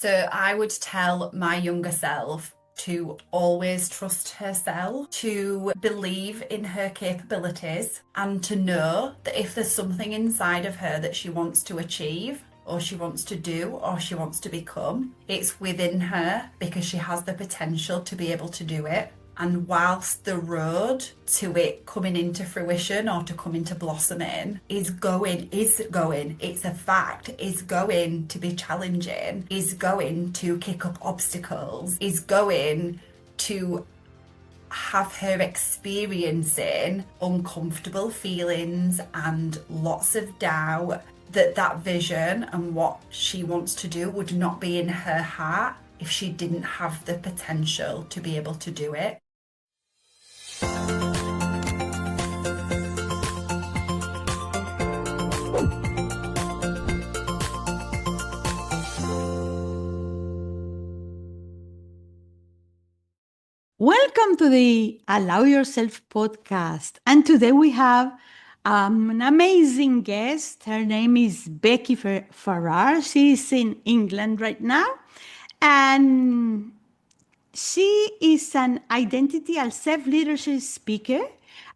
So I would tell my younger self to always trust herself, to believe in her capabilities, and to know that if there's something inside of her that she wants to achieve, or she wants to do, or she wants to become, it's within her because she has the potential to be able to do it. And whilst the road to it coming into fruition or to come into blossoming it's a fact, is going to be challenging, is going to kick up obstacles, is going to have her experiencing uncomfortable feelings and lots of doubt, that vision and what she wants to do would not be in her heart if she didn't have the potential to be able to do it. Welcome to the Allow Yourself podcast. And today we have an amazing guest. Her name is Becky Farrar. She's in England right now. And she is an identity and self leadership speaker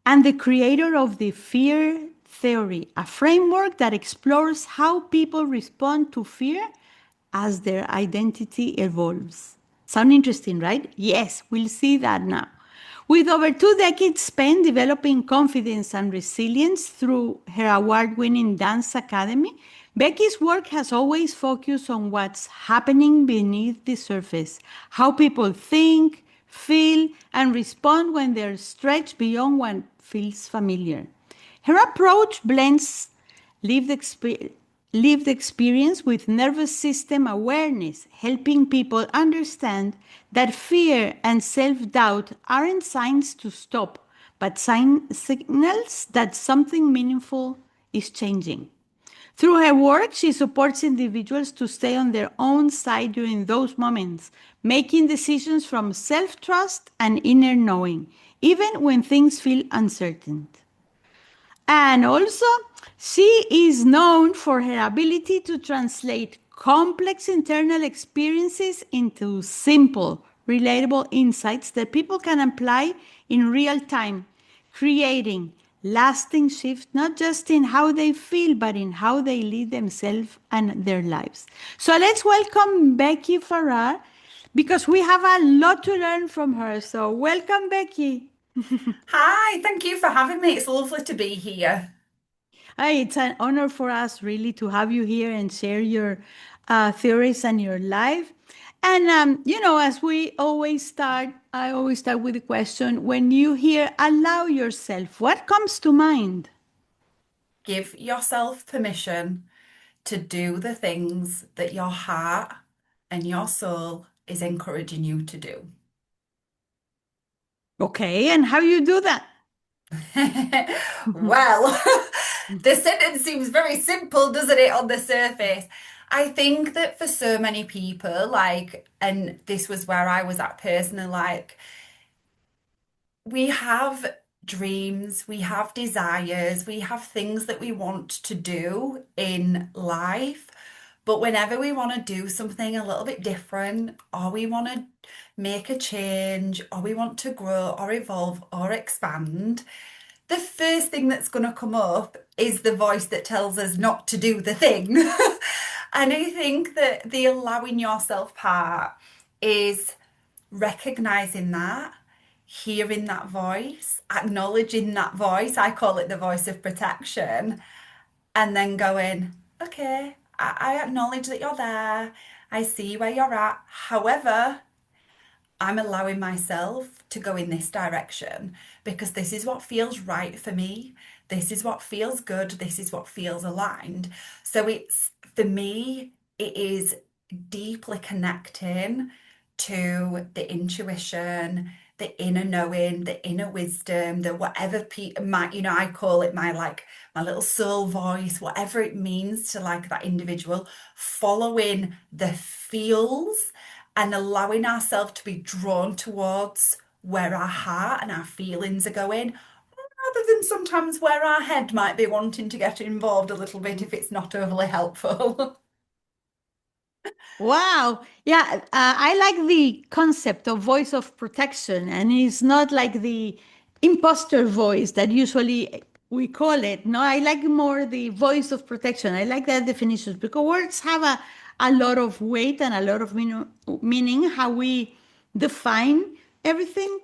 and the creator of the Fear Theory, a framework that explores how people respond to fear as their identity evolves. Sound interesting, right? Yes, we'll see that now. With over 2 decades spent developing confidence and resilience through her award winning dance academy, Becky's work has always focused on what's happening beneath the surface, how people think, feel, and respond when they're stretched beyond what feels familiar. Her approach blends lived, lived experience with nervous system awareness, helping people understand that fear and self doubt aren't signs to stop, but signals that something meaningful is changing. Through her work, she supports individuals to stay on their own side during those moments, making decisions from self trust and inner knowing, even when things feel uncertain. And also, she is known for her ability to translate complex internal experiences into simple, relatable insights that people can apply in real time, creating lasting shift not just in how they feel, but in how they lead themselves and their lives. So let's welcome Becky Farrar because we have a lot to learn from her. So, welcome, Becky. Hi, thank you for having me. It's lovely to be here. It's an honor for us really to have you here and share your theories and your life. And, as we always start, I always start with the question when you hear allow yourself, what comes to mind? Give yourself permission to do the things that your heart and your soul is encouraging you to do. Okay, and how you do that? Well, the sentence seems very simple, doesn't it, on the surface? I think that for so many people, and this was where I was at personally, we have dreams, we have desires, we have things that we want to do in life. But whenever we want to do something a little bit different, or we want to make a change, or we want to grow or evolve or expand, the first thing that's going to come up is the voice that tells us not to do the thing. And I think that the allowing yourself part is recognizing that, hearing that voice, acknowledging that voice. I call it the voice of protection. And then going, okay, I acknowledge that you're there. I see where you're at. However, I'm allowing myself to go in this direction because this is what feels right for me. This is what feels good. This is what feels aligned. So for me, it is deeply connecting to the intuition, the inner knowing, the inner wisdom, the whatever I call it my little soul voice, whatever it means to that individual, following the feels and allowing ourselves to be drawn towards where our heart and our feelings are going, rather than sometimes where our head might be wanting to get involved a little bit if it's not overly helpful. Wow. Yeah, I like the concept of voice of protection, and it's not like the imposter voice that usually we call it. No, I like more the voice of protection. I like that definition because words have a lot of weight and a lot of meaning, how we define everything.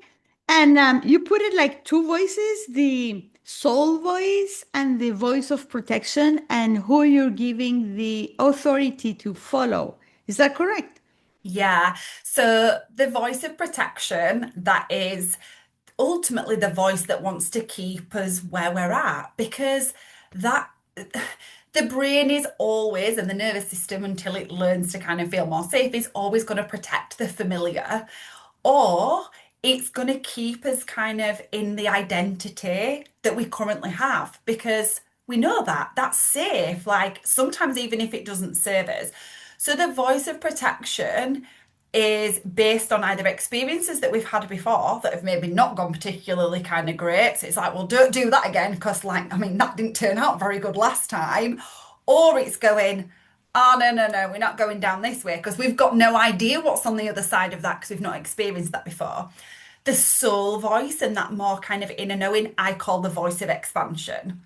And you put it like two voices, the soul voice and the voice of protection, and who you're giving the authority to follow. Is that correct? Yeah. So the voice of protection, that is ultimately the voice that wants to keep us where we're at, because that the brain is always, and the nervous system, until it learns to kind of feel more safe, is always going to protect the familiar, or it's going to keep us kind of in the identity that we currently have because we know that that's safe, like sometimes even if it doesn't serve us. So the voice of protection is based on either experiences that we've had before that have maybe not gone particularly kind of great. So it's like, well, don't do that again because, like, I mean, that didn't turn out very good last time. Or it's going, oh, no, no, no, we're not going down this way because we've got no idea what's on the other side of that because we've not experienced that before. The soul voice and that more kind of inner knowing, I call the voice of expansion.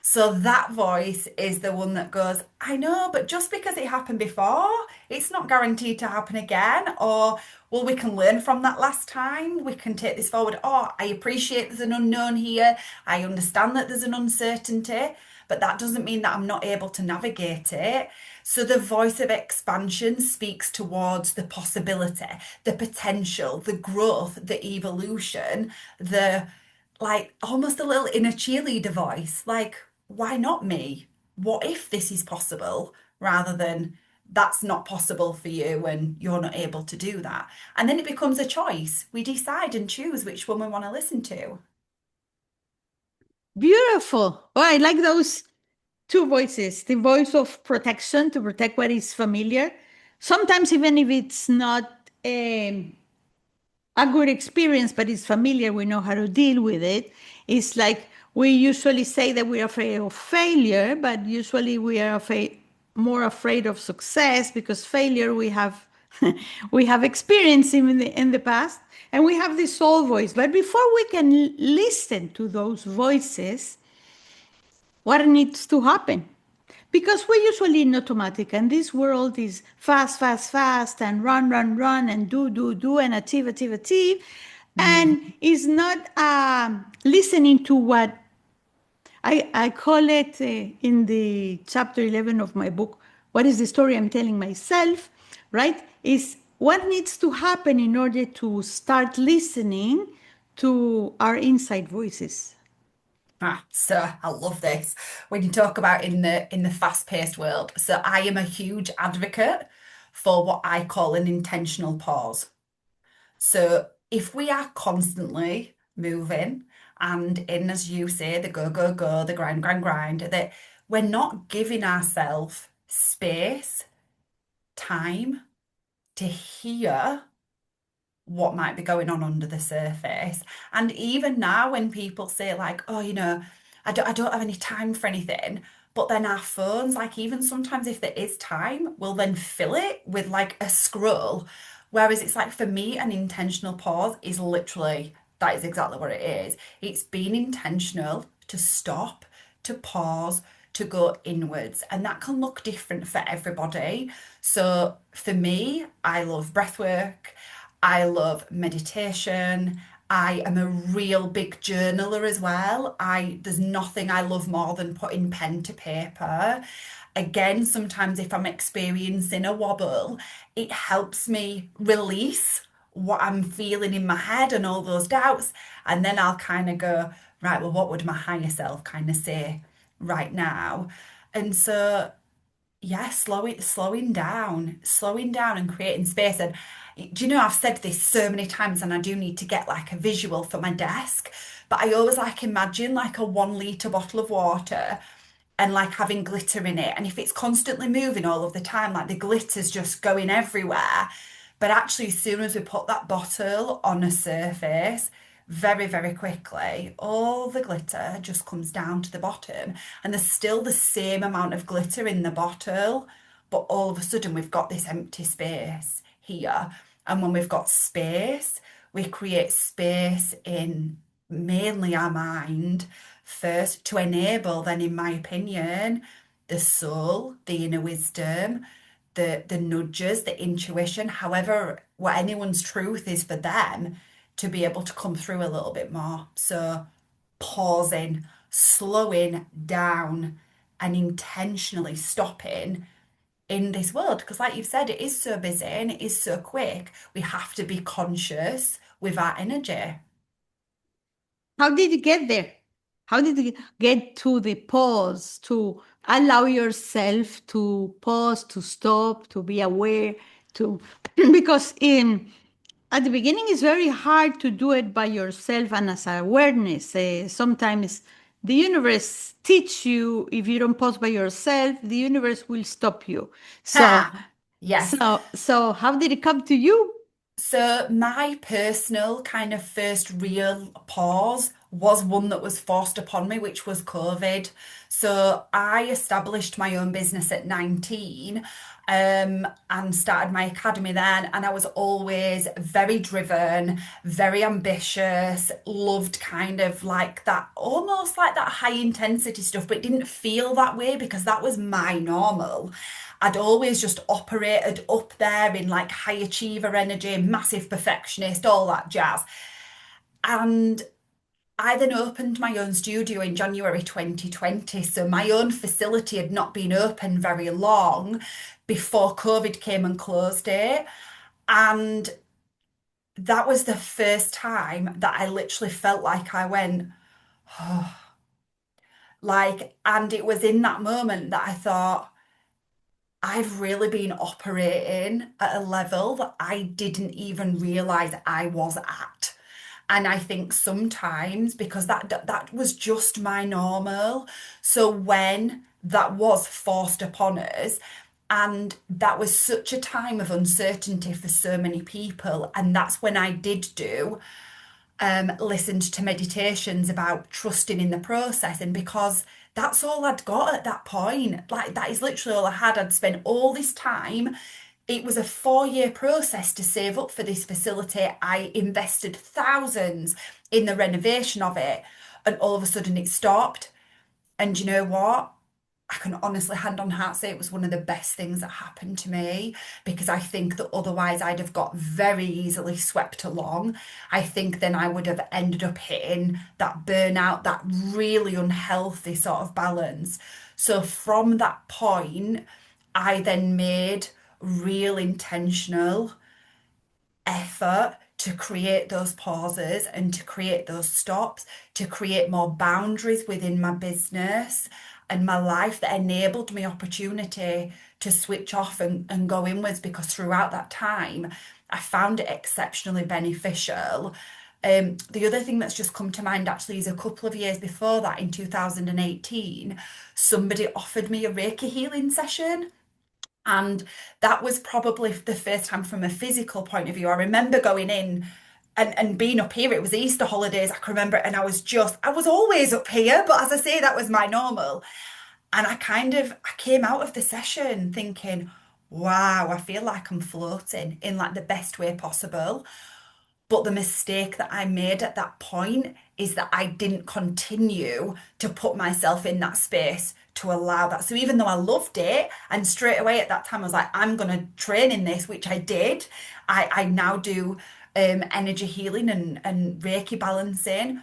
So that voice is the one that goes, I know, but just because it happened before, it's not guaranteed to happen again. Or, well, we can learn from that last time. We can take this forward. Oh, I appreciate there's an unknown here. I understand that there's an uncertainty, but that doesn't mean that I'm not able to navigate it. So the voice of expansion speaks towards the possibility, the potential, the growth, the evolution, the like almost a little inner cheerleader voice, like, why not me? What if this is possible? Rather than that's not possible for you and you're not able to do that. And then it becomes a choice. We decide and choose which one we want to listen to. Beautiful. Oh, I like those two voices, the voice of protection to protect what is familiar. Sometimes, even if it's not a good experience, but it's familiar, we know how to deal with it. It's like we usually say that we're afraid of failure, but usually we are more afraid of success because failure we have we have experienced in the past, and we have this soul voice. But before we can listen to those voices, what needs to happen? Because we're usually in automatic, and this world is fast, fast, fast, and run, run, run, and do, and achieve, achieve, achieve, and Mm. is not listening to what I call it in the chapter 11 of my book, What is the Story I'm Telling Myself, right? Is what needs to happen in order to start listening to our inside voices. Ah, so I love this. When you talk about in the fast-paced world. So I am a huge advocate for what I call an intentional pause. So if we are constantly moving and in, as you say, the go, go, go, the grind, grind, grind, that we're not giving ourselves space, time to hear what might be going on under the surface. And even now, when people say, like, oh, I don't have any time for anything, but then our phones, like, even sometimes if there is time, we'll then fill it with like a scroll. Whereas it's like, for me, an intentional pause is literally that is exactly what it is. It's being intentional to stop, to pause, to go inwards. And that can look different for everybody. So for me, I love breath work. I love meditation. I am a real big journaler as well. There's nothing I love more than putting pen to paper. Again, sometimes if I'm experiencing a wobble, it helps me release what I'm feeling in my head and all those doubts. And then I'll kind of go, right, well, what would my higher self kind of say right now? And so yeah, slowing down and creating space. And do you know, I've said this so many times and I do need to get like a visual for my desk, but I always like imagine like a 1 litre bottle of water and like having glitter in it. And if it's constantly moving all of the time, like the glitter's just going everywhere. But actually, as soon as we put that bottle on a surface, very, very quickly, all the glitter just comes down to the bottom. And there's still the same amount of glitter in the bottle, but all of a sudden we've got this empty space here. And when we've got space, we create space in mainly our mind first to enable, then, in my opinion, the soul, the inner wisdom, the nudges, the intuition, however, what anyone's truth is for them to be able to come through a little bit more. So pausing, slowing down, and intentionally stopping in this world. Because, like you've said, it is so busy and it is so quick. We have to be conscious with our energy. How did you get there? How did you get to the pause, to allow yourself to pause, to stop, to be aware, to because in at the beginning it's very hard to do it by yourself and as awareness. Sometimes the universe teach you if you don't pause by yourself, the universe will stop you. So Ha! Yes. so how did it come to you? So, my personal kind of first real pause was one that was forced upon me, which was COVID. So, I established my own business at 19, and started my academy then. And I was always very driven, very ambitious, loved kind of like that, almost like that high intensity stuff, but it didn't feel that way because that was my normal. I'd always just operated up there in like high achiever energy, massive perfectionist, all that jazz. And I then opened my own studio in January 2020. So my own facility had not been open very long before COVID came and closed it. And that was the first time that I literally felt like I went, like, and it was in that moment that I thought, I've really been operating at a level that I didn't even realize I was at. And I think sometimes because that was just my normal. So when that was forced upon us, and that was such a time of uncertainty for so many people, and that's when I did do listened to meditations about trusting in the process. And because that's all I'd got at that point, like that is literally all I had. I'd spent all this time. It was a 4 year process to save up for this facility. I invested thousands in the renovation of it, and all of a sudden it stopped. And you know what? I can honestly, hand on heart, say it was one of the best things that happened to me, because I think that otherwise I'd have got very easily swept along. I think then I would have ended up hitting that burnout, that really unhealthy sort of balance. So from that point, I then made real intentional effort to create those pauses and to create those stops, to create more boundaries within my business and my life that enabled me opportunity to switch off and go inwards, because throughout that time I found it exceptionally beneficial. The other thing that's just come to mind actually is a couple of years before that, in 2018, somebody offered me a Reiki healing session. And that was probably the first time from a physical point of view. I remember going in and being up here. It was Easter holidays, I can remember, and I was always up here, but as I say, that was my normal. And I came out of the session thinking, wow, I feel like I'm floating in like the best way possible. But the mistake that I made at that point is that I didn't continue to put myself in that space to allow that. So even though I loved it, and straight away at that time I was like, I'm going to train in this, which I did. I now do energy healing and Reiki balancing,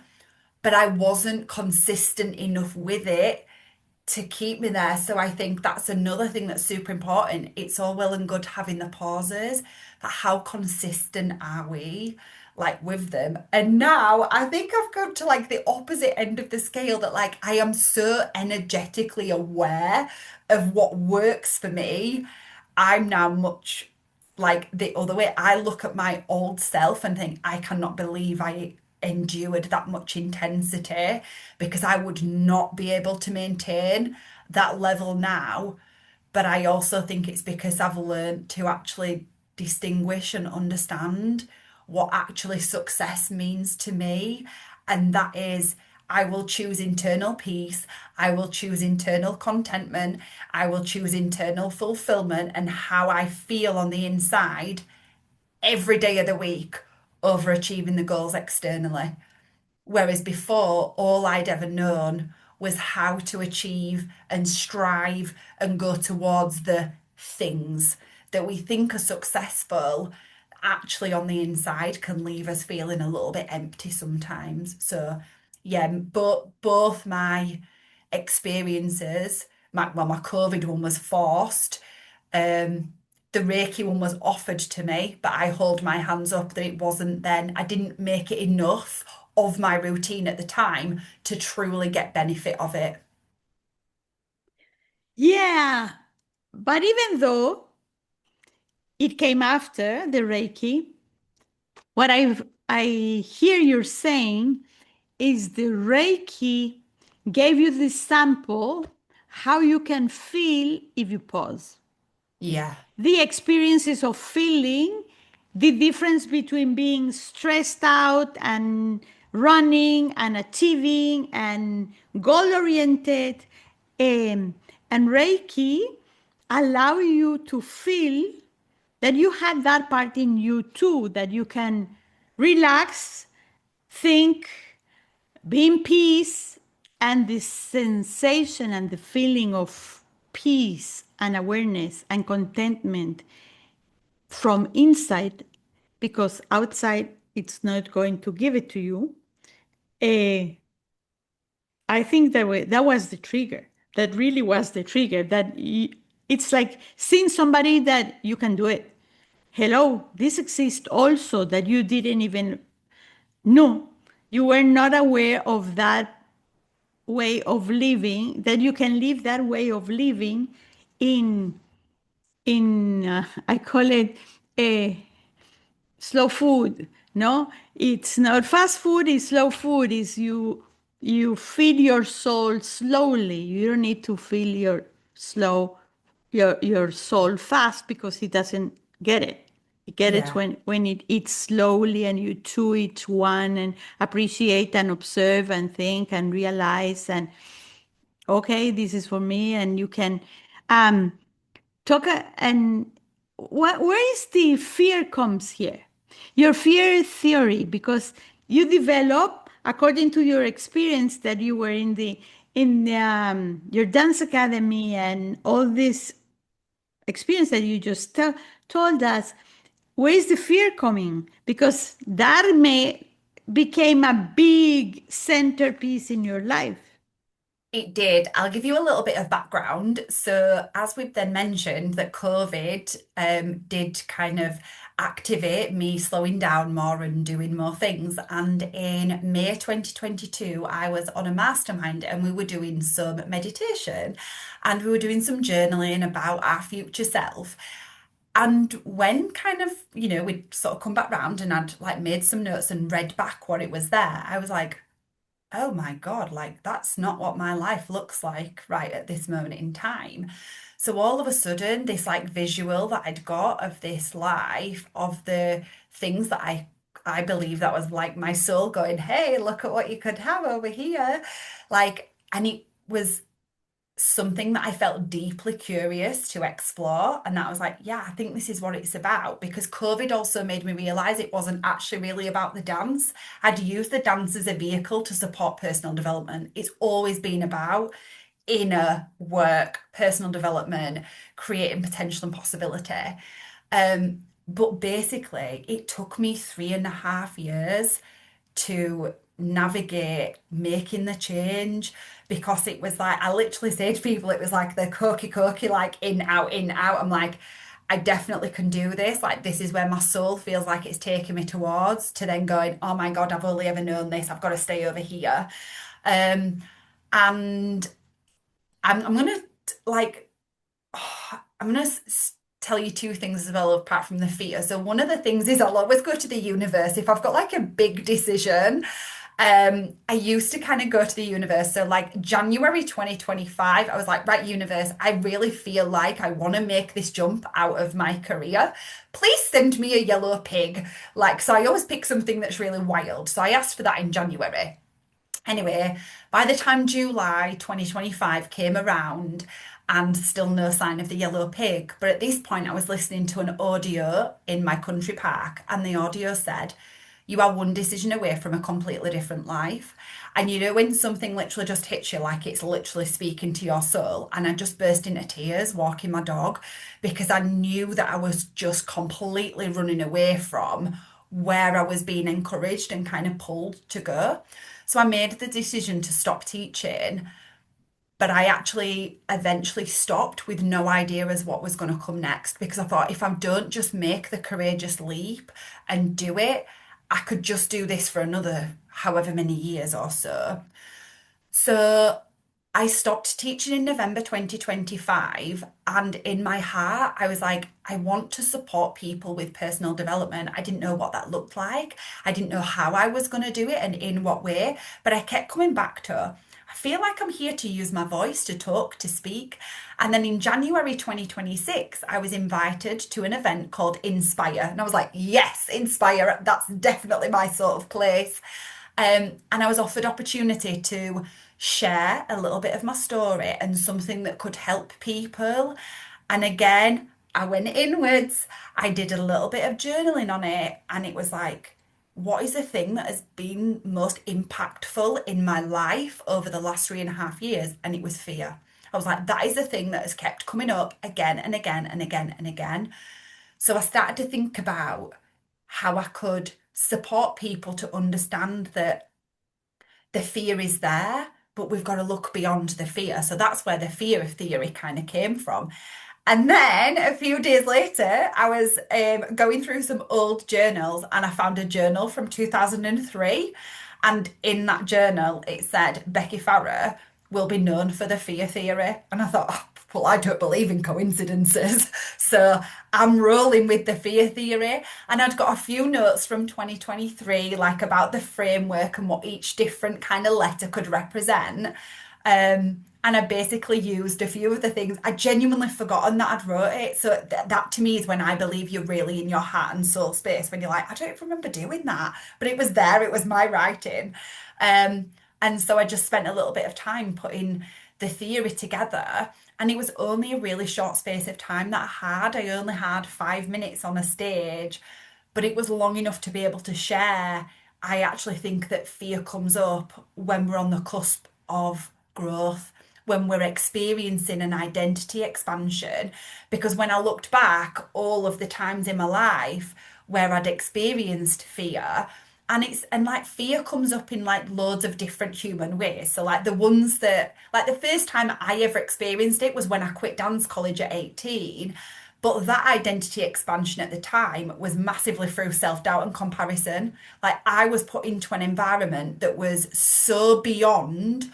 but I wasn't consistent enough with it to keep me there. So I think that's another thing that's super important. It's all well and good having the pauses, but how consistent are we like with them? And now I think I've come to like the opposite end of the scale, that like I am so energetically aware of what works for me. I'm now much like the other way. I look at my old self and think, I cannot believe I endured that much intensity, because I would not be able to maintain that level now. But I also think it's because I've learned to actually distinguish and understand what actually success means to me. And that is, I will choose internal peace. I will choose internal contentment. I will choose internal fulfillment and how I feel on the inside every day of the week over achieving the goals externally. Whereas before, all I'd ever known was how to achieve and strive and go towards the things that we think are successful, actually on the inside can leave us feeling a little bit empty sometimes. So, yeah, but both my experiences, my COVID one was forced. Um, the Reiki one was offered to me, but I hold my hands up that it wasn't then. I didn't make it enough of my routine at the time to truly get benefit of it. Yeah. But even though it came after the Reiki, what I hear you're saying is the Reiki gave you the sample how you can feel if you pause. Yeah, The experiences of feeling, the difference between being stressed out and running and achieving and goal oriented, and Reiki allow you to feel that you had that part in you too, that you can relax, think, be in peace, and the sensation and the feeling of peace and awareness and contentment from inside, because outside it's not going to give it to you. uh, I think that was the trigger. That really was the trigger. It's like seeing somebody that you can do it. Hello, this exists also that you didn't even know. You were not aware of that way of living, that you can live that way of living in I call it slow food. No, it's not fast food, it's slow food. Is you feed your soul slowly. You don't need to feed slow your soul fast, because it doesn't get it. You get it yeah, when it eats slowly and you chew each one and appreciate and observe and think and realize, and okay, this is for me. And you can um talk and where is the fear comes here? Your fear theory, because you develop according to your experience that you were in your dance academy and all this experience that you just told us. Where is the fear coming? Because that may became a big centerpiece in your life. it did. I'll give you a little bit of background. So, as we've then mentioned, that COVID did kind of activate me slowing down more and doing more things. And in May 2022, I was on a mastermind and we were doing some meditation and we were doing some journaling about our future self. And when kind of, we'd sort of come back round and I'd like made some notes and read back what it was there, I was like, oh my God, like that's not what my life looks like right at this moment in time. So all of a sudden, this like visual that I'd got of this life, of the things that I believe that was like my soul going, hey, look at what you could have over here. Like, and it was something that I felt deeply curious to explore. And that I was like, yeah, I think this is what it's about. Because COVID also made me realize it wasn't actually really about the dance. I'd used the dance as a vehicle to support personal development. It's always been about inner work, personal development, creating potential and possibility. But basically, it took me 3.5 years to navigate making the change because it was like I literally say to people it was like the cokey like in out. I'm like, I definitely can do this. Like this is where my soul feels like it's taking me towards, to then going, oh my God, I've only ever known this, I've got to stay over here. um and I'm gonna like I'm gonna tell you two things as well apart from the fear. So one of the things is I'll always go to the universe if I've got like a big decision. I used to kind of go to the universe. So like January 2025, I was like, right, universe, I really feel like I want to make this jump out of my career. Please send me a yellow pig. Like, so I always pick something that's really wild. So I asked for that in January. Anyway, by the time July 2025 came around and still no sign of the yellow pig, but at this point I was listening to an audio in my country park, and the audio said, "You are one decision away from a completely different life." And you know, when something literally just hits you like it's literally speaking to your soul, and I just burst into tears walking my dog because I knew that I was just completely running away from where I was being encouraged and kind of pulled to go. So I made the decision to stop teaching, but I actually eventually stopped with no idea as what was going to come next because I thought if I don't just make the courageous leap and do it, I could just do this for another however many years or so. So I stopped teaching in November 2025. And in my heart, I was like, I want to support people with personal development. I didn't know what that looked like. I didn't know how I was going to do it and in what way. But I kept coming back to, I feel like I'm here to use my voice, to talk, to speak. And then in January 2026, I was invited to an event called Inspire. And I was like, yes, Inspire, that's definitely my sort of place. And I was offered opportunity to share a little bit of my story and something that could help people. And again, I went inwards. I did a little bit of journaling on it, and it was like, what is the thing that has been most impactful in my life over the last 3.5 years? And it was fear. I was like, that is the thing that has kept coming up again and again and again and again. So I started to think about how I could support people to understand that the fear is there, but we've got to look beyond the fear. So that's where the fear theory kind of came from. And then a few days later, I was going through some old journals and I found a journal from 2003. And in that journal, it said Becky Farrar will be known for the fear theory. And I thought, oh, well, I don't believe in coincidences. So I'm rolling with the fear theory. And I'd got a few notes from 2023, like about the framework and what each different kind of letter could represent. And I basically used a few of the things. I genuinely forgotten that I'd wrote it. So that to me is when I believe you're really in your heart and soul space, when you're like, I don't remember doing that, but it was there. It was my writing. And so I just spent a little bit of time putting the theory together. And it was only a really short space of time that I had. I only had 5 minutes on a stage, but it was long enough to be able to share. I actually think that fear comes up when we're on the cusp of growth, when we're experiencing an identity expansion. Because when I looked back, all of the times in my life where I'd experienced fear, and like fear comes up in like loads of different human ways. So like the ones that like the first time I ever experienced it was when I quit dance college at 18. But that identity expansion at the time was massively through self-doubt and comparison. Like I was put into an environment that was so beyond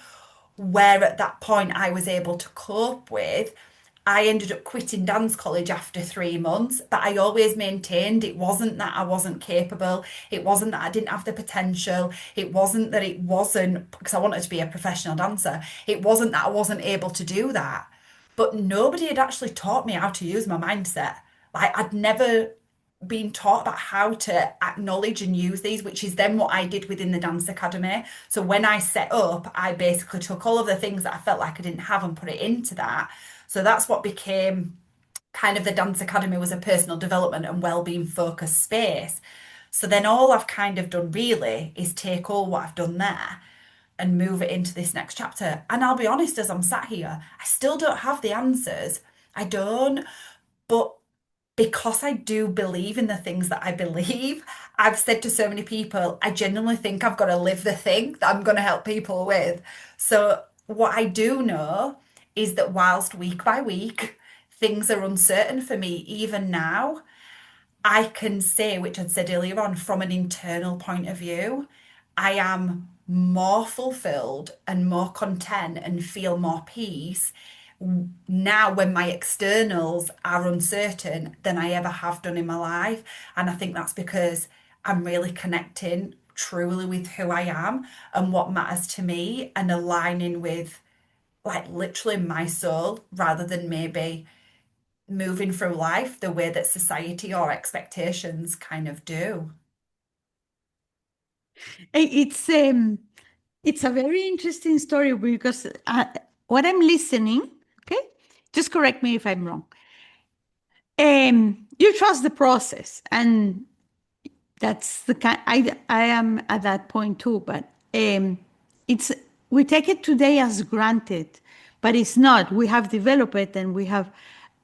where at that point I was able to cope with. I ended up quitting dance college after 3 months, but I always maintained it wasn't that I wasn't capable. It wasn't that I didn't have the potential. It wasn't that it wasn't because I wanted to be a professional dancer. It wasn't that I wasn't able to do that. But nobody had actually taught me how to use my mindset. Like I'd never been taught about how to acknowledge and use these, which is then what I did within the dance academy. So when I set up, I basically took all of the things that I felt like I didn't have and put it into that. So that's what became kind of the dance academy, was a personal development and well-being focused space. So then all I've kind of done really is take all what I've done there and move it into this next chapter. And I'll be honest, as I'm sat here, I still don't have the answers. I don't. But because I do believe in the things that I believe, I've said to so many people, I genuinely think I've got to live the thing that I'm going to help people with. So, what I do know is that whilst week by week, things are uncertain for me, even now, I can say, which I'd said earlier on, from an internal point of view, I am more fulfilled and more content and feel more peace now when my externals are uncertain than I ever have done in my life. And I think that's because I'm really connecting truly with who I am and what matters to me and aligning with like literally my soul rather than maybe moving through life the way that society or expectations kind of do. It's It's a very interesting story because what I'm listening, okay, just correct me if I'm wrong. You trust the process, and that's the kind I am at that point too. But it's we take it today as granted, but it's not. We have developed it, and we have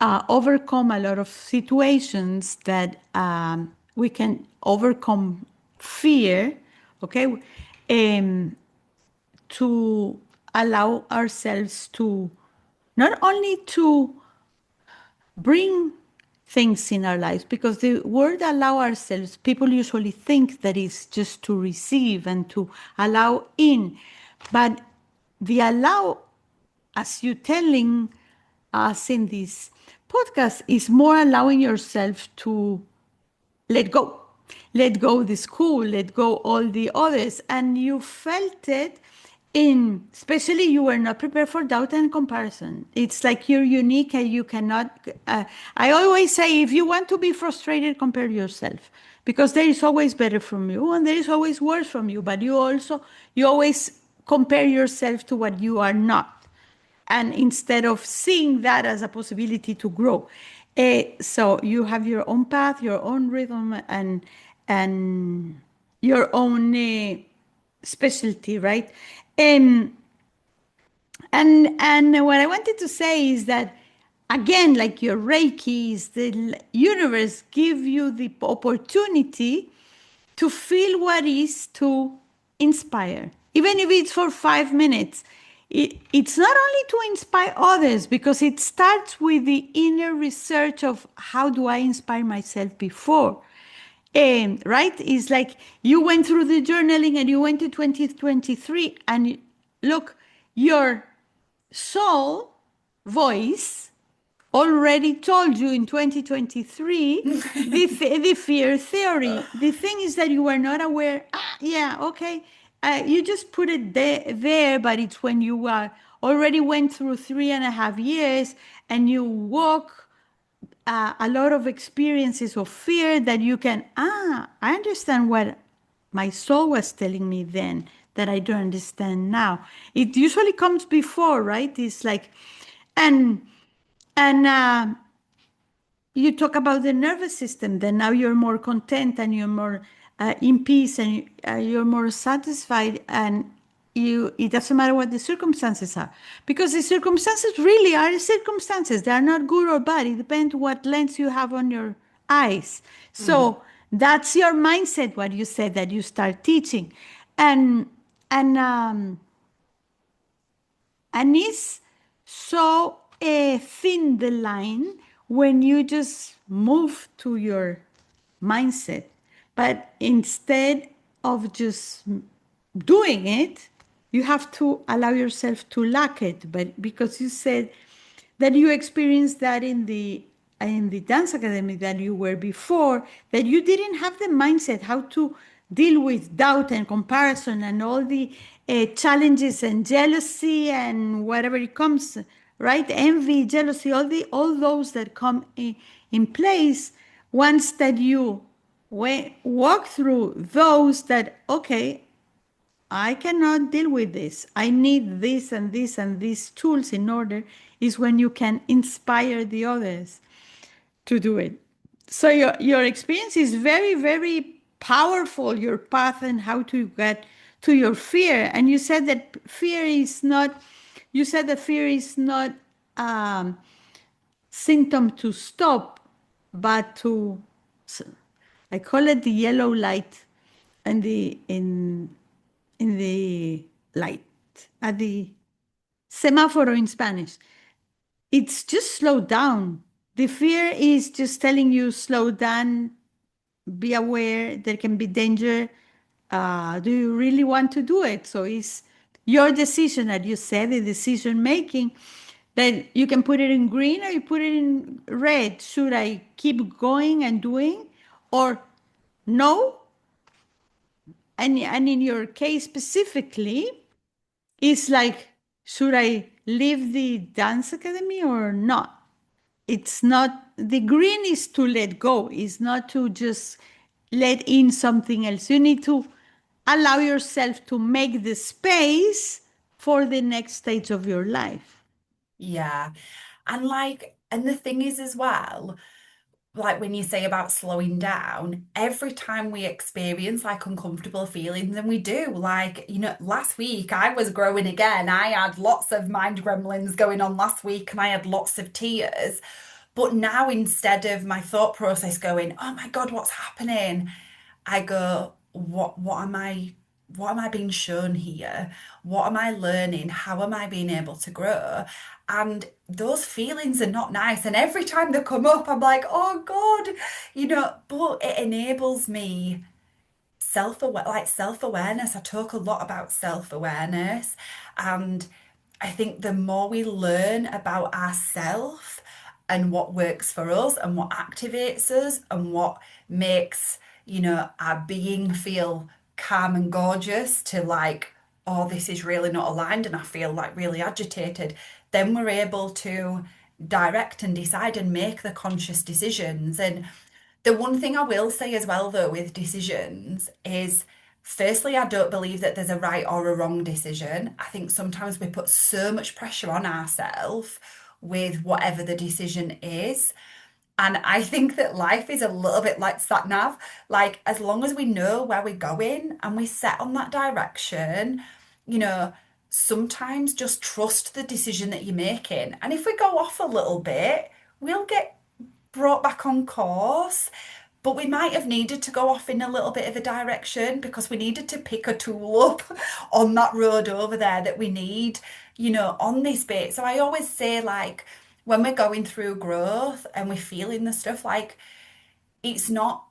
overcome a lot of situations that we can overcome fear. Okay, to allow ourselves to not only to bring things in our lives, because the word allow ourselves, people usually think that it's just to receive and to allow in, but the allow, as you telling us in this podcast, is more allowing yourself to let go. Let go the school, let go all the others. And you felt it in, especially you were not prepared for doubt and comparison. It's like you're unique and you cannot. I always say, if you want to be frustrated, compare yourself. Because there is always better from you and there is always worse from you. But you always compare yourself to what you are not, and instead of seeing that as a possibility to grow. So you have your own path, your own rhythm, and your own specialty, right? Um, and what I wanted to say is that, again, like your Reiki, is the universe give you the opportunity to feel what is to inspire, even if it's for 5 minutes. It's not only to inspire others, because it starts with the inner research of how do I inspire myself before. Right? It's like you went through the journaling and you went to 2023, and look, your soul voice already told you in 2023 the fear theory. The thing is that you were not aware. Yeah, okay. You just put it there, but it's when you already went through 3.5 years and you walk a lot of experiences of fear that you can, I understand what my soul was telling me then that I don't understand now. It usually comes before, right? It's like, and and you talk about the nervous system, then now you're more content and you're more in peace, and you're more satisfied, and it doesn't matter what the circumstances are, because the circumstances really are circumstances. They are not good or bad. It depends what lens you have on your eyes. Mm. So that's your mindset, what you said, that you start teaching. And and um and it's so thin the line when you just move to your mindset. But instead of just doing it, you have to allow yourself to lack it. But because you said that you experienced that in the dance academy that you were before, that you didn't have the mindset how to deal with doubt and comparison and all the challenges and jealousy and whatever it comes, right? Envy, jealousy, all those that come in place. Once that you walk through those, that okay, I cannot deal with this. I need this and this and these tools in order, is when you can inspire the others to do it. So your experience is very, very powerful, your path and how to get to your fear. And you said that fear is not, you said that fear is not symptom to stop, but to, I call it the yellow light, and in the light, at the semáforo in Spanish. It's just slow down. The fear is just telling you slow down, be aware, there can be danger. Do you really want to do it? So it's your decision, as you said, the decision making, that you can put it in green or you put it in red. Should I keep going and doing, or no? And in your case specifically, it's like, should I leave the dance academy or not? It's not, the green is to let go, it's not to just let in something else. You need to allow yourself to make the space for the next stage of your life. Yeah. And like, and the thing is as well, like when you say about slowing down, every time we experience like uncomfortable feelings, and we do, like, last week I was growing again. I had lots of mind gremlins going on last week and I had lots of tears. But now instead of my thought process going, oh my God, what's happening? I go, what am I being shown here? What am I learning? How am I being able to grow? And those feelings are not nice. And every time they come up, I'm like, oh God, but it enables me self-awareness. I talk a lot about self-awareness, and I think the more we learn about ourselves and what works for us and what activates us and what makes our being feel calm and gorgeous to like, oh, this is really not aligned and I feel like really agitated, then we're able to direct and decide and make the conscious decisions. And the one thing I will say as well, though, with decisions is, firstly, I don't believe that there's a right or a wrong decision. I think sometimes we put so much pressure on ourselves with whatever the decision is. And I think that life is a little bit like sat nav. Like, as long as we know where we're going and we set on that direction, you know, sometimes just trust the decision that you're making. And if we go off a little bit, we'll get brought back on course. But we might have needed to go off in a little bit of a direction because we needed to pick a tool up on that road over there that we need, on this bit. So I always say, like, when we're going through growth and we're feeling the stuff, like, it's not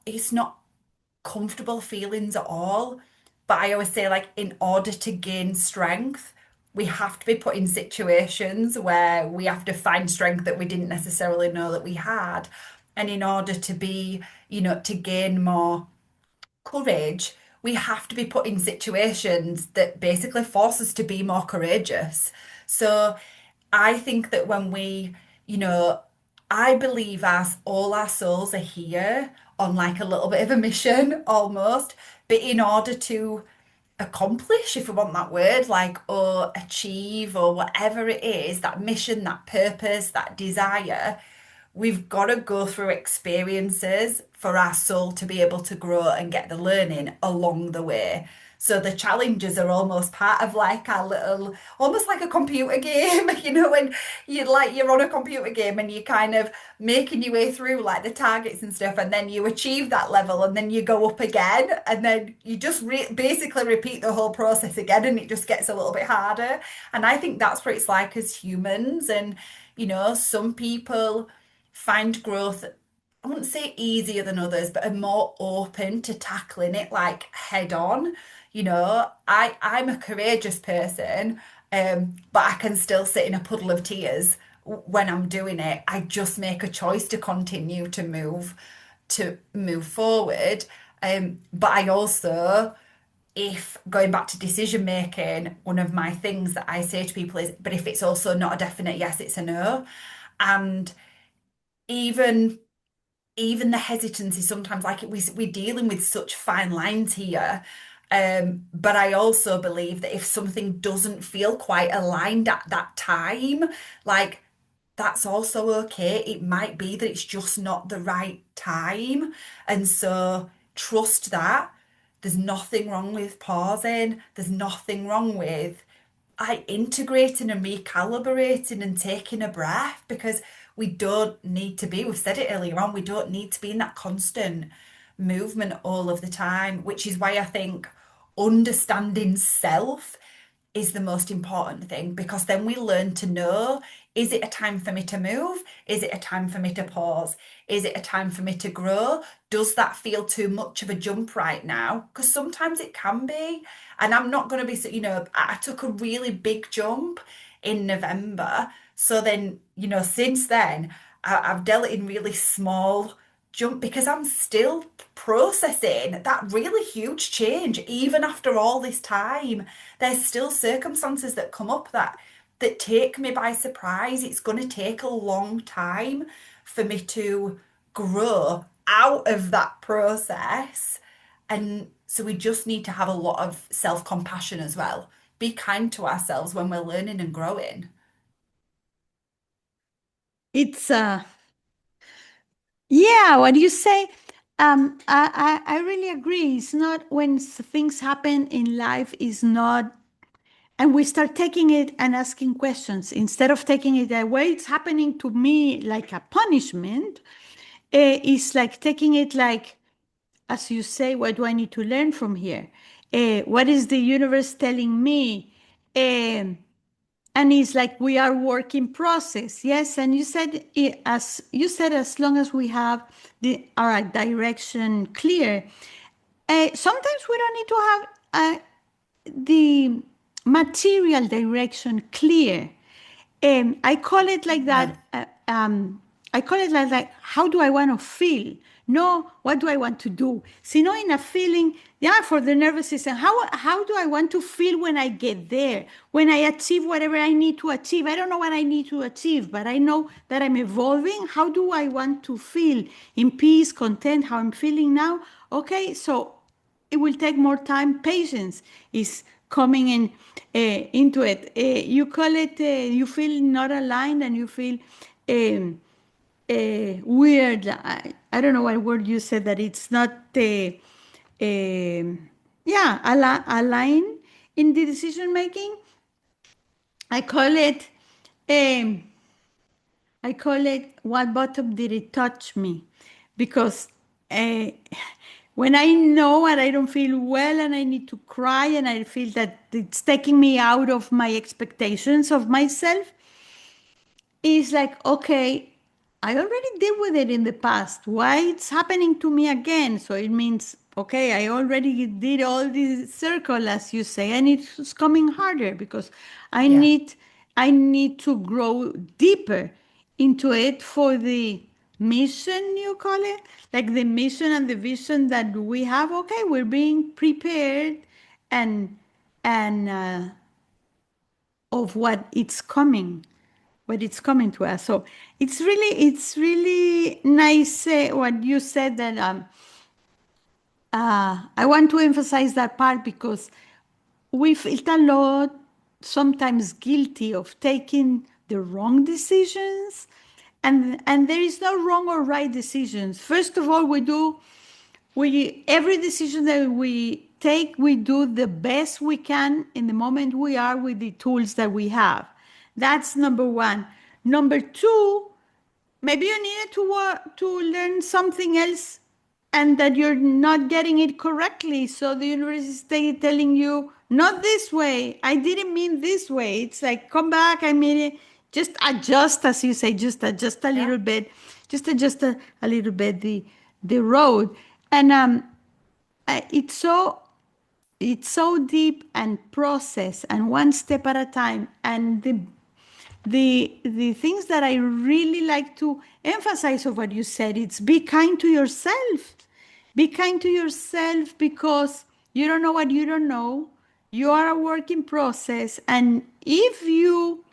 comfortable feelings at all. But I always say, like, in order to gain strength, we have to be put in situations where we have to find strength that we didn't necessarily know that we had. And in order to be, to gain more courage, we have to be put in situations that basically force us to be more courageous. So I think that when I believe all our souls are here on like a little bit of a mission almost, but in order to accomplish, if we want that word, like, or achieve, or whatever it is, that mission, that purpose, that desire, we've got to go through experiences for our soul to be able to grow and get the learning along the way. So the challenges are almost part of like our little, almost like a computer game, when you're on a computer game and you're kind of making your way through like the targets and stuff, and then you achieve that level and then you go up again, and then you just basically repeat the whole process again, and it just gets a little bit harder. And I think that's what it's like as humans. And some people find growth, I wouldn't say easier than others, but are more open to tackling it like head on. I'm a courageous person, but I can still sit in a puddle of tears when I'm doing it. I just make a choice to continue to move forward. But I also, if going back to decision making, one of my things that I say to people is, but if it's also not a definite yes, it's a no. And even even the hesitancy sometimes, like, we're dealing with such fine lines here. But I also believe that if something doesn't feel quite aligned at that time, like, that's also okay. It might be that it's just not the right time. And so trust that. There's nothing wrong with pausing. There's nothing wrong with integrating and recalibrating and taking a breath, because we don't need to be, we've said it earlier on, we don't need to be in that constant movement all of the time, which is why I think understanding self is the most important thing, because then we learn to know, is it a time for me to move? Is it a time for me to pause? Is it a time for me to grow? Does that feel too much of a jump right now? Because sometimes it can be. And I'm not going to be, I took a really big jump in November. So then, since then, I've dealt in really small jump, because I'm still processing that really huge change. Even after all this time, there's still circumstances that come up that take me by surprise. It's going to take a long time for me to grow out of that process. And so we just need to have a lot of self-compassion as well. Be kind to ourselves when we're learning and growing. It's yeah, what do you say? I really agree. It's not when things happen in life is not, and we start taking it and asking questions instead of taking it the way it's happening to me like a punishment. It's like taking it like, as you say, what do I need to learn from here? What is the universe telling me? Um, and it's like we are work in process, yes. And you said, as you said, as long as we have our direction clear, sometimes we don't need to have the material direction clear. I call it like Yeah, that. I call it like that. How do I want to feel? No, what do I want to do? See, no, in a feeling, yeah, for the nervous system. How do I want to feel when I get there? When I achieve whatever I need to achieve? I don't know what I need to achieve, but I know that I'm evolving. How do I want to feel in peace, content? How I'm feeling now? Okay, so it will take more time. Patience is coming in into it. You call it, you feel not aligned and you feel um, weird. I don't know what word you said, that it's not, yeah, align in the decision making. I call it, um, I call it, what bottom did it touch me? Because uh, when I know and I don't feel well and I need to cry and I feel that it's taking me out of my expectations of myself, it's like, okay, I already did with it in the past. Why it's happening to me again? So it means, okay, I already did all this circle, as you say, and it's coming harder because I yeah. need, I need to grow deeper into it for the mission, you call it, like the mission and the vision that we have. Okay, we're being prepared and and of what it's coming, but it's coming to us. So it's really nice what you said, that I want to emphasize that part because we feel a lot sometimes guilty of taking the wrong decisions, and there is no wrong or right decisions. First of all, we every decision that we take, we do the best we can in the moment we are with the tools that we have. That's number one. Number two, maybe you needed to learn something else and that you're not getting it correctly, so the universe is telling you, not this way, I didn't mean this way. It's like, come back, I mean it. Just adjust, as you say, just adjust a Yeah. little bit, just adjust a little bit the road. And it's so deep and process and one step at a time. And the things that I really like to emphasize of what you said, it's be kind to yourself. Be kind to yourself because you don't know what you don't know. You are a work in process, and if you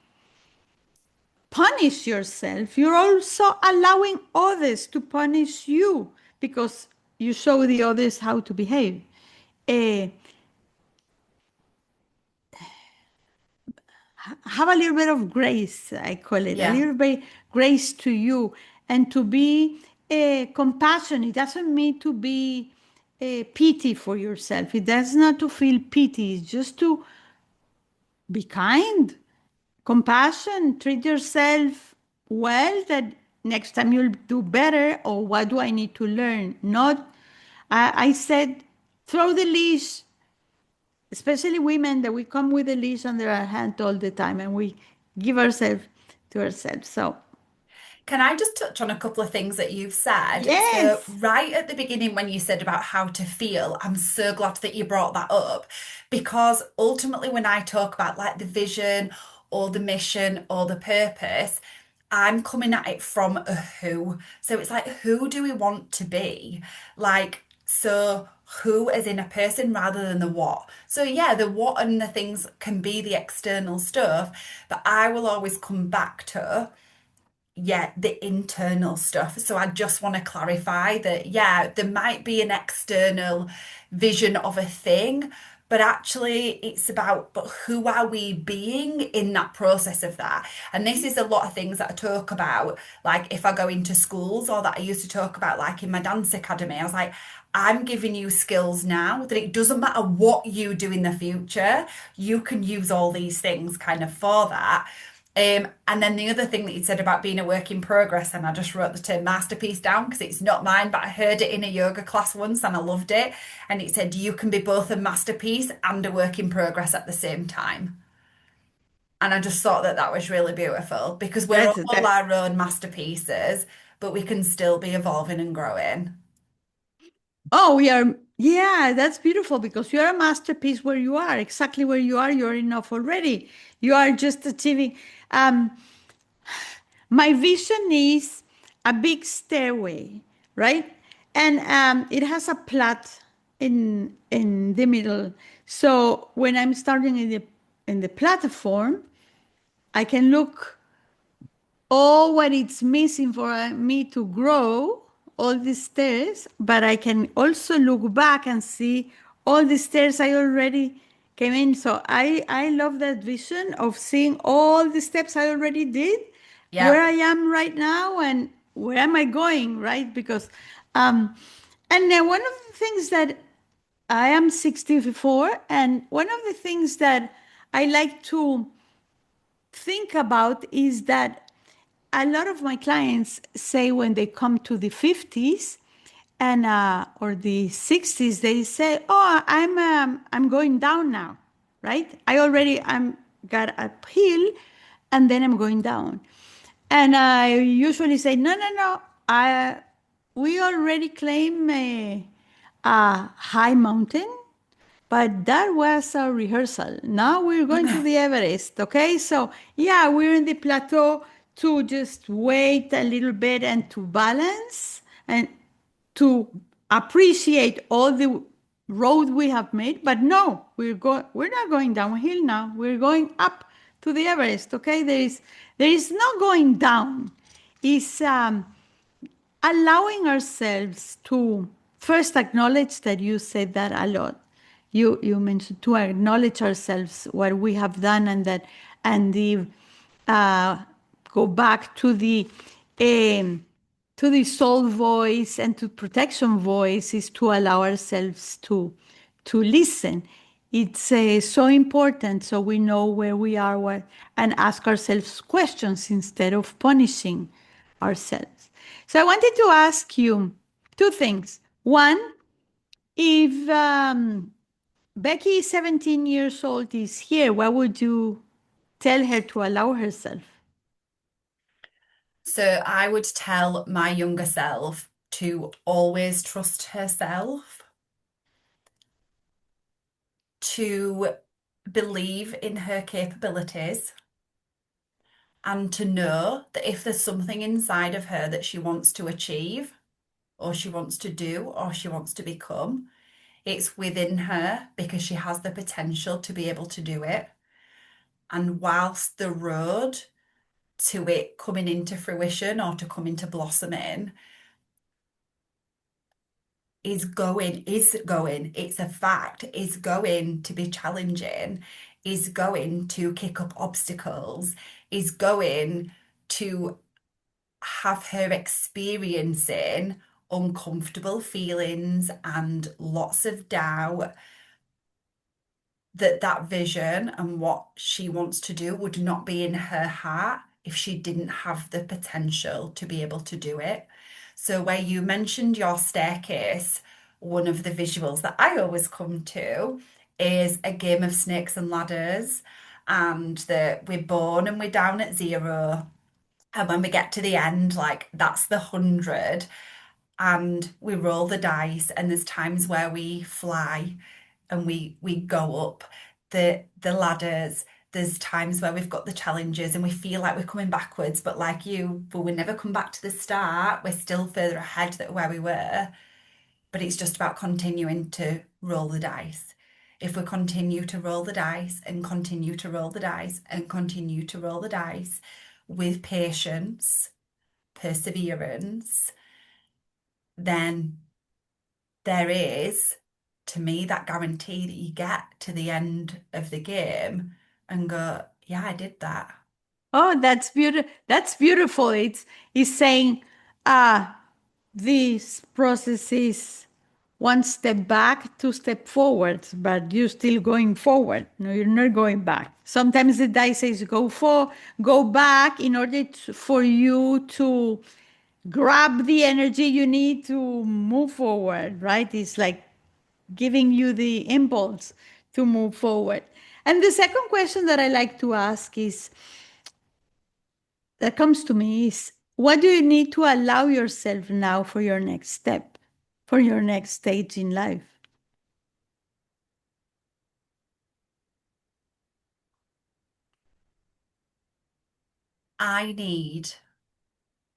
punish yourself, you're also allowing others to punish you because you show the others how to behave. Eh, have a little bit of grace, I call it, a Yeah. little bit grace to you, and to be compassionate. It doesn't mean to be pity for yourself. It does not to feel pity. It's just to be kind, compassion, treat yourself well, that next time you'll do better, or what do I need to learn? Not, I said, throw the leash, especially women, that we come with a leash under our hand all the time and we give ourselves to ourselves. So, Can I just touch on a couple of things that you've said? So, yes, right at the beginning, when you said about how to feel, I'm so glad that you brought that up because ultimately, when I talk about like the vision or the mission or the purpose, I'm coming at it from a who. So, it's like, who do we want to be? Like, so who as in a person rather than the what. So, yeah, the what and the things can be the external stuff, but I will always come back to yeah, the internal stuff. So I just want to clarify that, yeah, there might be an external vision of a thing, but actually it's about, but who are we being in that process of that? And this is a lot of things that I talk about, like if I go into schools or that I used to talk about, like in my dance academy, I was like, I'm giving you skills now that it doesn't matter what you do in the future, you can use all these things kind of for that. And then the other thing that you said about being a work in progress, and I just wrote the term masterpiece down because it's not mine, but I heard it in a yoga class once and I loved it. And it said you can be both a masterpiece and a work in progress at the same time. And I just thought that that was really beautiful because we're That's all that. our own masterpieces, but we can still be evolving and growing. Oh, we are. Yeah, that's beautiful because you are a masterpiece where you are, exactly where you are. You're enough already. You are just achieving. Um, my vision is a big stairway, right? And it has a plat in the middle. So when I'm starting in the platform, I can look all what it's missing for me to grow, all the stairs, but I can also look back and see all the stairs I already came in. So I love that vision of seeing all the steps I already did, where Yeah. I am right now, and where am I going, right? Because, um, and then one of the things that I am 64, and one of the things that I like to think about is that a lot of my clients say when they come to the 50s and or the 60s, they say, "Oh, I'm going down now, right? I already I'm got uphill, and then I'm going down." And I usually say, "No, no, no. I we already claim a high mountain, but that was a rehearsal. Now we're going to the Everest, okay? So, yeah, we're in the plateau to just wait a little bit and to balance and to appreciate all the road we have made. But no, we're not going downhill now. We're going up to the Everest, okay? There is no going down. It's allowing ourselves to first acknowledge that you said that a lot. You mentioned to acknowledge ourselves what we have done and that and the uh, go back um, to the soul voice and to protection voice is to allow ourselves to listen. It's so important so we know where we are and ask ourselves questions instead of punishing ourselves. So I wanted to ask you two things. One, if Becky, 17 years old, is here, what would you tell her to allow herself? So I would tell my younger self to always trust herself, to believe in her capabilities, and to know that if there's something inside of her that she wants to achieve, or she wants to do, or she wants to become, it's within her because she has the potential to be able to do it. And whilst the road to it coming into fruition or to come into blossoming it's a fact, is going to be challenging, is going to kick up obstacles, is going to have her experiencing uncomfortable feelings and lots of doubt, that that vision and what she wants to do would not be in her heart if she didn't have the potential to be able to do it. So where you mentioned your staircase, one of the visuals that I always come to is a game of snakes and ladders, and that we're born and we're down at zero, and when we get to the end, like that's the 100, and we roll the dice, and there's times where we fly and we go up the ladders. There's times where we've got the challenges and we feel like we're coming backwards, but like you, but we never come back to the start. We're still further ahead than where we were, but it's just about continuing to roll the dice. If we continue to roll the dice and continue to roll the dice and continue to roll the dice with patience, perseverance, then there is, to me, that guarantee that you get to the end of the game and go, yeah, I did that. Oh, that's beautiful. That's beautiful. It's saying, ah, this process is one step back, two step forward, but you're still going forward. No, you're not going back. Sometimes the dice says go back in order for you to grab the energy you need to move forward, right? It's like giving you the impulse to move forward. And the second question that I like to ask is that comes to me is what do you need to allow yourself now for your next step, for your next stage in life? I need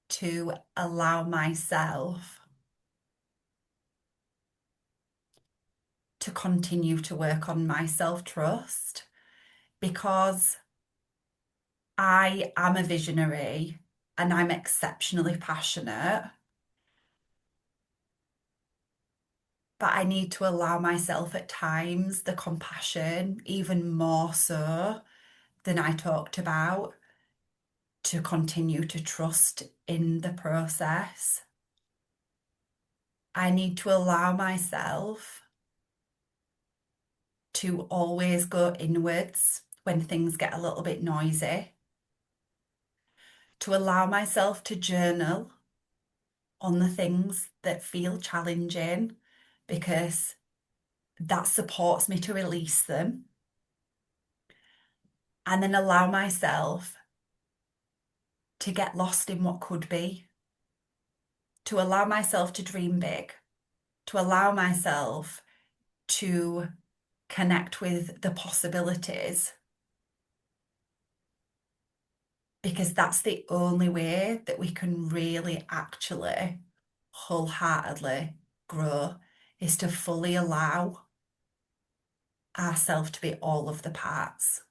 to allow myself to continue to work on my self-trust because I am a visionary and I'm exceptionally passionate, but I need to allow myself at times the compassion, even more so than I talked about, to continue to trust in the process. I need to allow myself to always go inwards when things get a little bit noisy, to allow myself to journal on the things that feel challenging because that supports me to release them, and then allow myself to get lost in what could be, to allow myself to dream big, to allow myself to connect with the possibilities, because that's the only way that we can really actually wholeheartedly grow, is to fully allow ourselves to be all of the parts,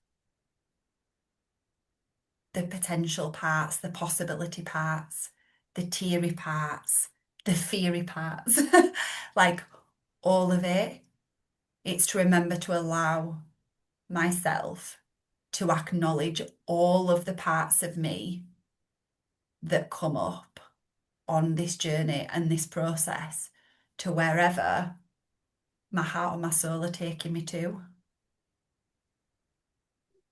the potential parts, the possibility parts, the teary parts, the feary parts, like all of it. It's to remember to allow myself to acknowledge all of the parts of me that come up on this journey and this process to wherever my heart and my soul are taking me to.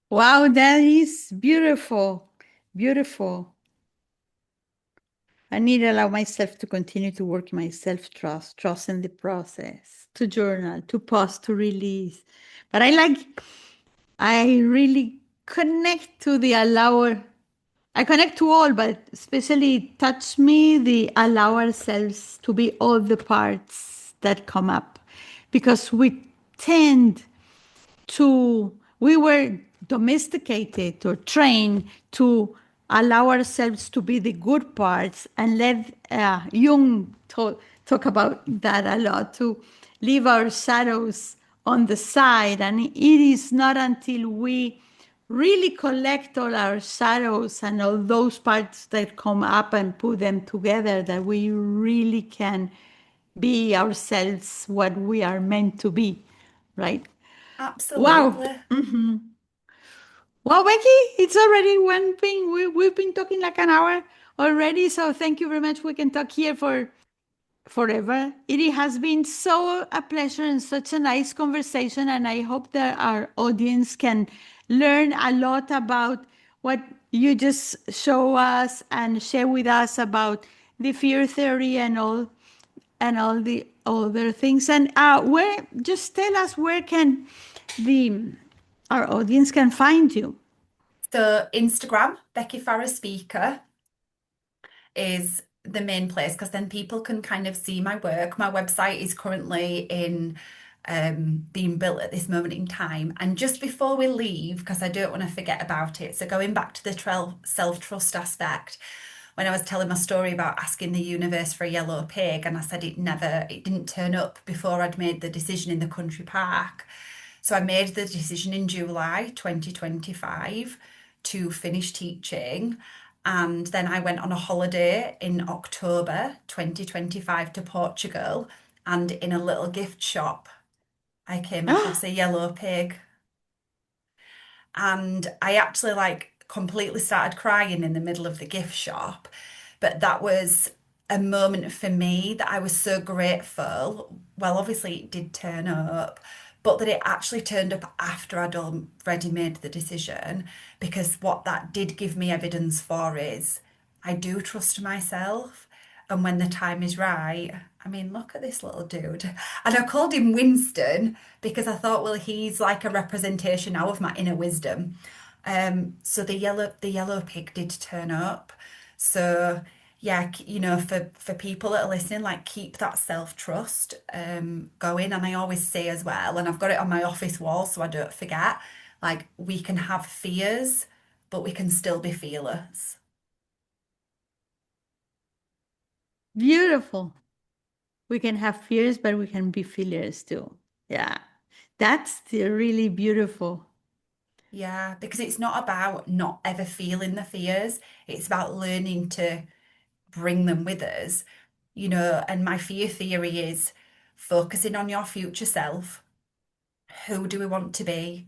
Wow, that is beautiful. Beautiful. I need to allow myself to continue to work my self trust, trust in the process, to journal, to pause, to release. But I really connect to the allower. I connect to all, but especially touch me the allow ourselves to be all the parts that come up because we tend to we were domesticated or trained to allow ourselves to be the good parts and let Jung talk about that a lot, to leave our shadows on the side. And it is not until we really collect all our shadows and all those parts that come up and put them together that we really can be ourselves what we are meant to be, right? Wow. Absolutely. Well, Becky, it's already one thing. We've been talking like an hour already. So thank you very much. We can talk here for forever. It has been so a pleasure and such a nice conversation. And I hope that our audience can learn a lot about what you just show us and share with us about the fear theory and all the other things. And where just tell us where can the our audience can find you. So Instagram, Becky Farrar Speaker, is the main place because then people can kind of see my work. My website is currently in being built at this moment in time. And just before we leave, because I don't want to forget about it, so going back to the self-trust aspect, when I was telling my story about asking the universe for a yellow pig, and I said it didn't turn up before I'd made the decision in the country park. So I made the decision in July 2025 to finish teaching. And then I went on a holiday in October 2025 to Portugal. And in a little gift shop, I came across a yellow pig. And I actually like completely started crying in the middle of the gift shop. But that was a moment for me that I was so grateful. Well, obviously it did turn up, but that it actually turned up after I'd already made the decision, because what that did give me evidence for is I do trust myself. And when the time is right, I mean, look at this little dude. And I called him Winston because I thought, well, he's like a representation now of my inner wisdom. So the yellow pig did turn up. So yeah, for people that are listening, like keep that self-trust going. And I always say as well, and I've got it on my office wall so I don't forget, like we can have fears, but we can still be fearless. Beautiful. We can have fears, but we can be feelers too. Yeah. That's really beautiful. Yeah, because it's not about not ever feeling the fears. It's about learning to bring them with us, and my fear theory is focusing on your future self. Who do we want to be?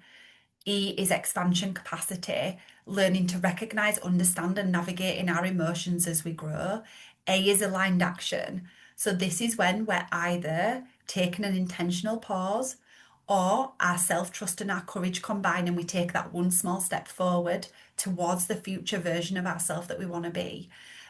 E is expansion capacity, learning to recognize, understand, and navigate in our emotions as we grow. A is aligned action. So, this is when we're either taking an intentional pause or our self trust and our courage combine and we take that one small step forward towards the future version of ourselves that we want to be.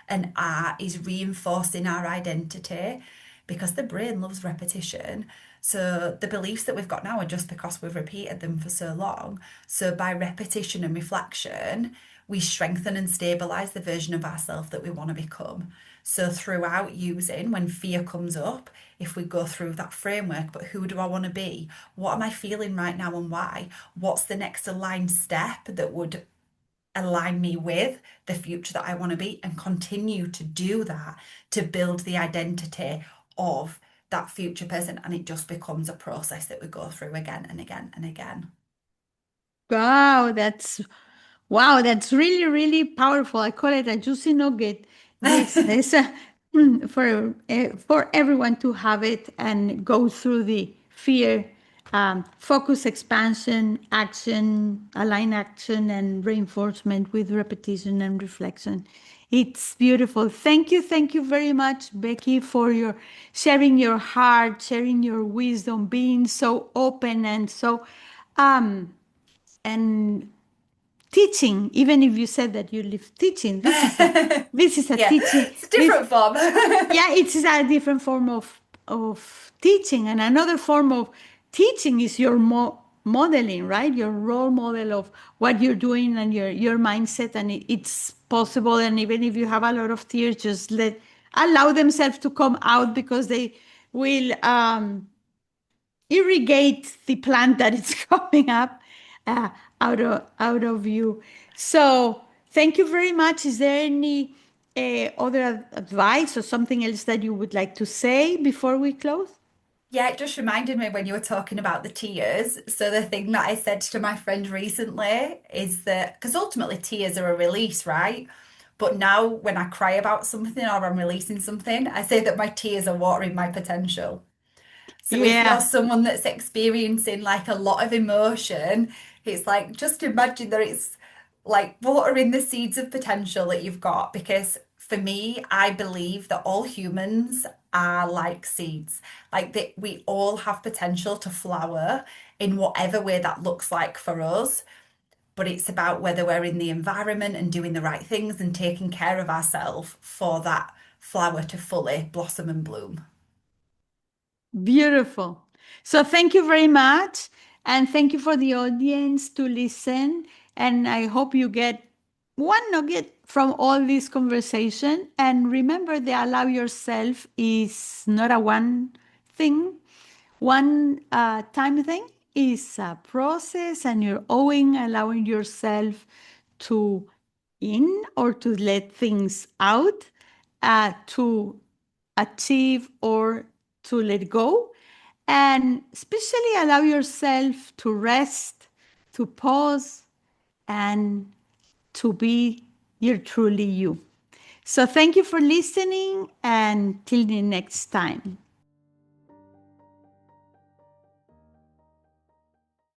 And R is reinforcing our identity because the brain loves repetition. So the beliefs that we've got now are just because we've repeated them for so long. So by repetition and reflection, we strengthen and stabilize the version of ourselves that we want to become. So throughout using, when fear comes up, if we go through that framework, but who do I want to be? What am I feeling right now and why? What's the next aligned step that would align me with the future that I want to be, and continue to do that to build the identity of that future person. And it just becomes a process that we go through again and again and again. Wow, that's really, really powerful. I call it a juicy nugget. This is for everyone to have it and go through the fear, focus, expansion, action, align action, and reinforcement with repetition and reflection. It's beautiful. Thank you very much, Becky, for your sharing your heart, sharing your wisdom, being so open and so um and teaching. Even if you said that you live teaching, this is a Yeah, teaching. it's a This, different form. yeah, it's a different form of teaching, and another form of teaching is your modeling, right? Your role model of what you're doing and your mindset, and it's possible. And even if you have a lot of tears, just allow themselves to come out, because they will irrigate the plant that is coming up uh, out of you. So thank you very much. Is there any other advice or something else that you would like to say before we close? Yeah, it just reminded me when you were talking about the tears. So the thing that I said to my friend recently is that, because ultimately tears are a release, right? But now when I cry about something or I'm releasing something, I say that my tears are watering my potential. So if you're Yeah. someone that's experiencing like a lot of emotion, it's like just imagine that it's like watering the seeds of potential that you've got. Because for me, I believe that all humans are like seeds. Like that we all have potential to flower in whatever way that looks like for us. But it's about whether we're in the environment and doing the right things and taking care of ourselves for that flower to fully blossom and bloom. Beautiful. So thank you very much. And thank you for the audience to listen. And I hope you get one nugget from all this conversation. And remember, the allow yourself is not a one time thing. Is a process, and you're owing allowing yourself to in or to let things out, to achieve or to let go, and especially allow yourself to rest, to pause, and to be You're truly you. So thank you for listening and till the next time.